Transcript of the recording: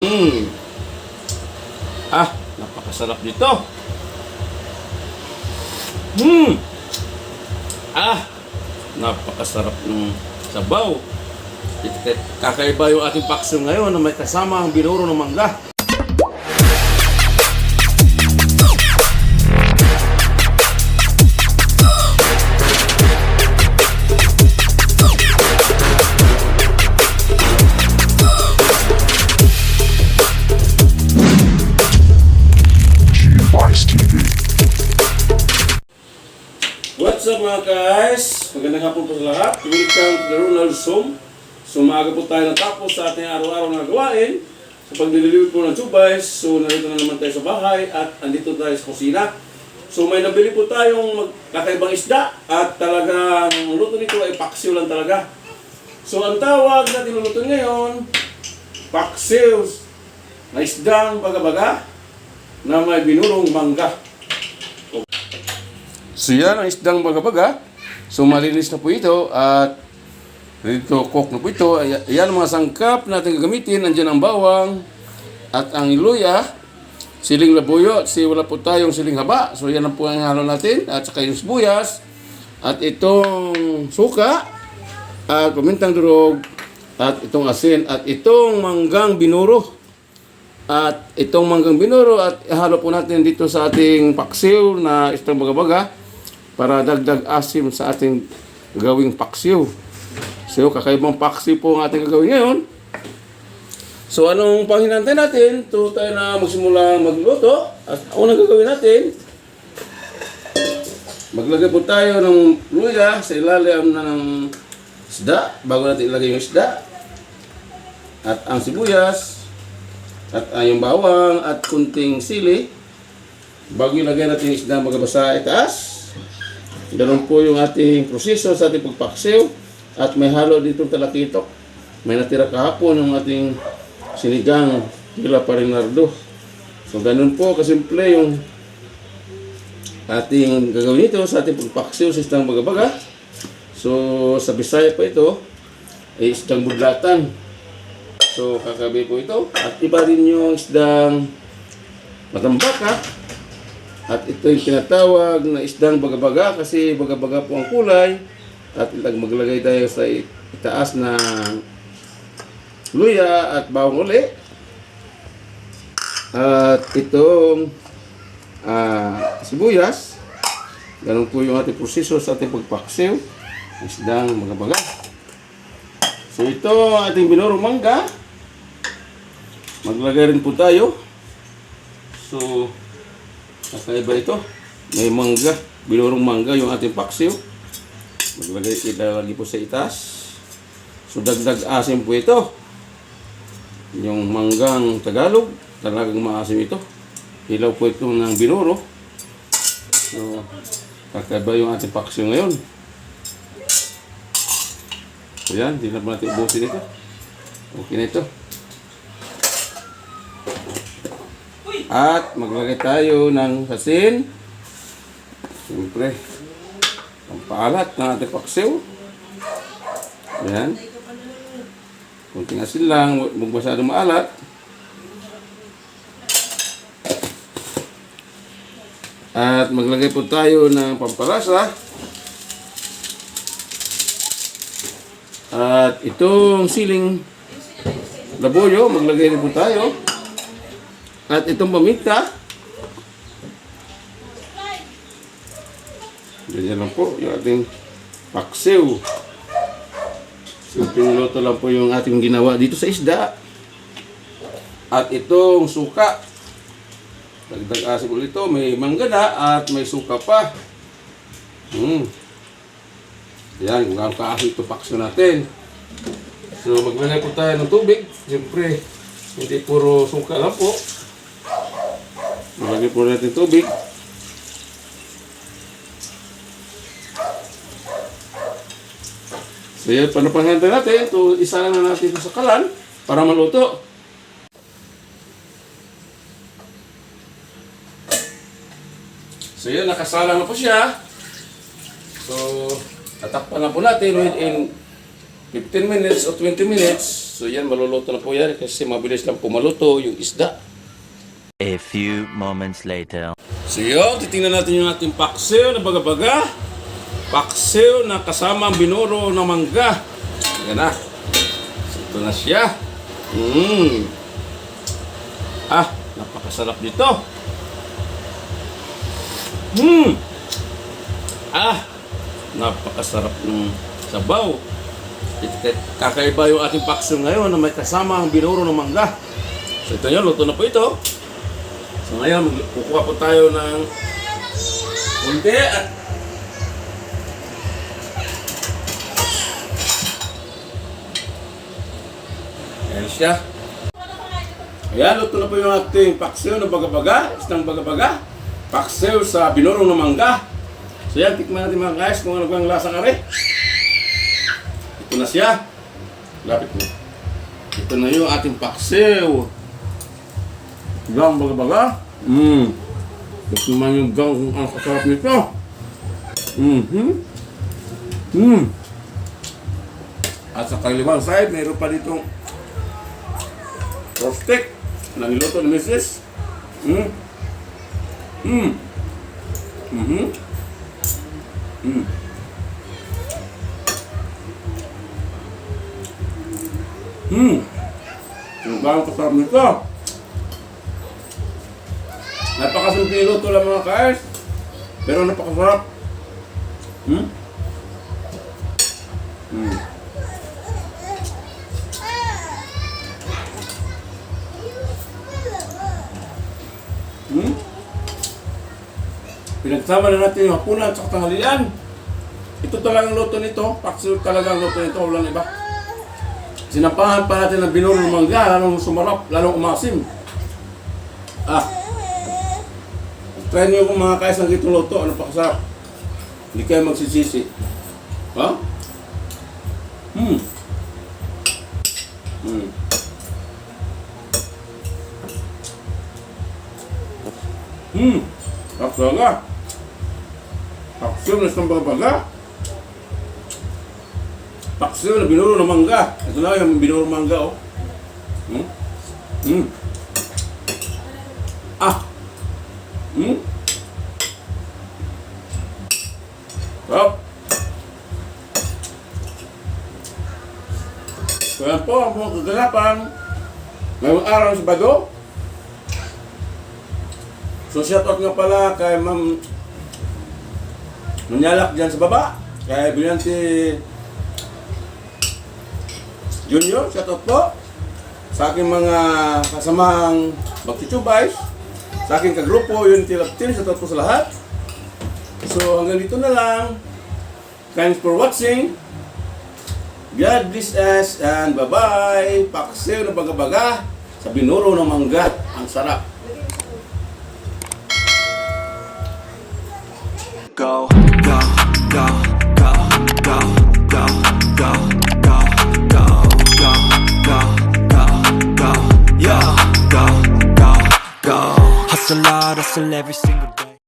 Hmm. Napakasarap nito. Hmm. Napakasarap ng sabaw. Kakaiba yung ating paksiw ngayon na may kasama ang binuro ng mangga. What's up mga guys? Magandang hapon po sa lahat. Welcome to the Ronald's Home. So maaga po tayo natapos sa ating araw-araw na gawain sa pagliliwit po ng tubais. So narito na naman tayo sa bahay at andito tayo sa kusina. So may nabili po tayong kakaibang isda at talagang luto nito ay paksiw lang talaga. So ang tawag na tinuluto ngayon, paksiw na isdang baga-baga na may binurong mangga. So yan ang isdang baga-baga. So malinis na po ito at ready to cook na po ito. Ayan ang mga sangkap natin gagamitin. Nandiyan ang bawang at ang iluya, siling labuyo. Kasi wala po tayong siling haba. So yan ang po ang halo natin. At saka yung sibuyas. At itong suka. At pamintang durog. At itong asin. At itong manggang binuro. At itong manggang binuro. At ihalo po natin dito sa ating paksiw na isdang baga-baga. Para dagdag asim sa ating gagawing paksiw. So, kakaibang paksiw po ang ating gagawin ngayon. So, anong panghinantay natin? Ito tayo na magsimula magluto. At unang gagawin natin, maglagay po tayo ng luya sa ilalim na ng isda. Bago natin ilagay yung isda. At ang sibuyas. At yung bawang. At kunting sili. Bago ilagay natin yung isda magabasa itaas. Ganun po yung ating proseso sa ating pagpaksiw. At may halo dito talakitok. May natira kahapon yung ating sinigang Villa Parinardo. So ganun po kasimple yung ating gagawin ito sa ating pagpaksiw sa isdang baga-baga. So sa Bisaya po ito ay isdang budlatan. So kakabi po ito. At iba rin yung isdang matambaka. At ito yung tinatawag na isdang baga-baga kasi baga-baga po ang kulay. At maglagay tayo sa itaas na luya at bawang uli. At itong sibuyas. Ganun po yung ating proseso sa ating pagpaksiw. Isdang baga-baga. So ito ating binurong mangga. Maglagay rin po tayo. So kakaiba ito. May mangga. Binurong mangga yung ating paksiw. Ilalagay po sa itaas. So dagdag asim po ito. Yung manggang Tagalog. Talagang maasim ito. Hilaw po ito ng binuro. So kakaiba yung ating paksiw ngayon. So yan. Hindi na natin ubusin ito. Okay na ito. At maglagay tayo ng asin. Siyempre, ang paalat ng ating paksiw. Ayan. Kunting asin lang, huwag masyadong maalat. At maglagay po tayo ng pampalasa. At itong siling labuyo, maglagay rin po tayo. At itong paminta. Ganyan lang po yung ating paksiw. Simpleng luto lang po yung ating ginawa dito sa isda. At itong suka. Dagdag asin ulit ito. May mangga na at may suka pa. Yan, kung gaano kaasin ito paksiw natin. So maglagay po tayo ng tubig. Siyempre, hindi puro suka lang po. Maglagay po natin tubig. So yan, panapanghanda natin. Ito, isa na natin ito sa kalan para maluto. So yan, nakasala na po siya. So, tatakpan na po natin within 15 minutes o 20 minutes. So yan, maluluto na po yan kasi mabilis lang po maluto yung isda. A few moments later. So yun, titingnan natin yung ating paksiw na baga-baga. Paksiw na kasama ang binuro ng mangga. Yan na. So ito na siya. Napakasarap dito. Napakasarap ng sabaw. Kakaiba yung ating paksiw ngayon na may kasama ang binuro ng mangga. So ito yun, luto na po ito. So ngayon, kukuha po tayo ng kunti at ayan siya. Ayan, luto na po yung ating paksiw na baga-baga. Isang baga-baga. Paksiw sa binurong ng mangga. So yan, tikman natin mga guys kung ano ba ang lasa nga rin. Ito na siya. Lapit mo. Ito na yung ating paksiw. Gang baga-baga. Ito naman yung gang kung ang kasarap nito. At sa kaliwang side, mayroon pa ditong roasted na niluto ni Mrs. Yung bang kasarap nito. Napakasimple niluto lang mga guys. Pero napakasarap. Pinagsama na natin yung hapunan at tanghalian. Ito talagang luto nito. Paksiw talagang luto nito. Walang iba. Sinapahan pa natin ng binuro ng mangga. Lalong sumarap. Lalong umasim. Try nyo kung mga kayas ng itong luto. Ano pa kasarap. Hindi kayo magsisisi. Sarap talaga. Paksiw na isang baga-baga. Paksiw na binuro ng mangga. Ito na yung binuro ng mangga, oh. Sarap. So yan po ang mga kaganapan ngayong araw sa Bado. So shoutout nga pala kay Ma'am Nunyalak dyan sa baba. Kay Brillante Junior, shoutout po. Sa aking mga kasamahang magtitubay. Sa aking kagrupo, Unity Love Team, shoutout po sa lahat. So hanggang dito na lang. Thanks for watching. God bless us and bye-bye. Paksiw na baga-baga sa binuro ng mangga. Ang sarap. Go, go, go, go, go, go, go, go, go, go, go, go, go, yeah, go, go, go. Hustle hard, hustle every single day.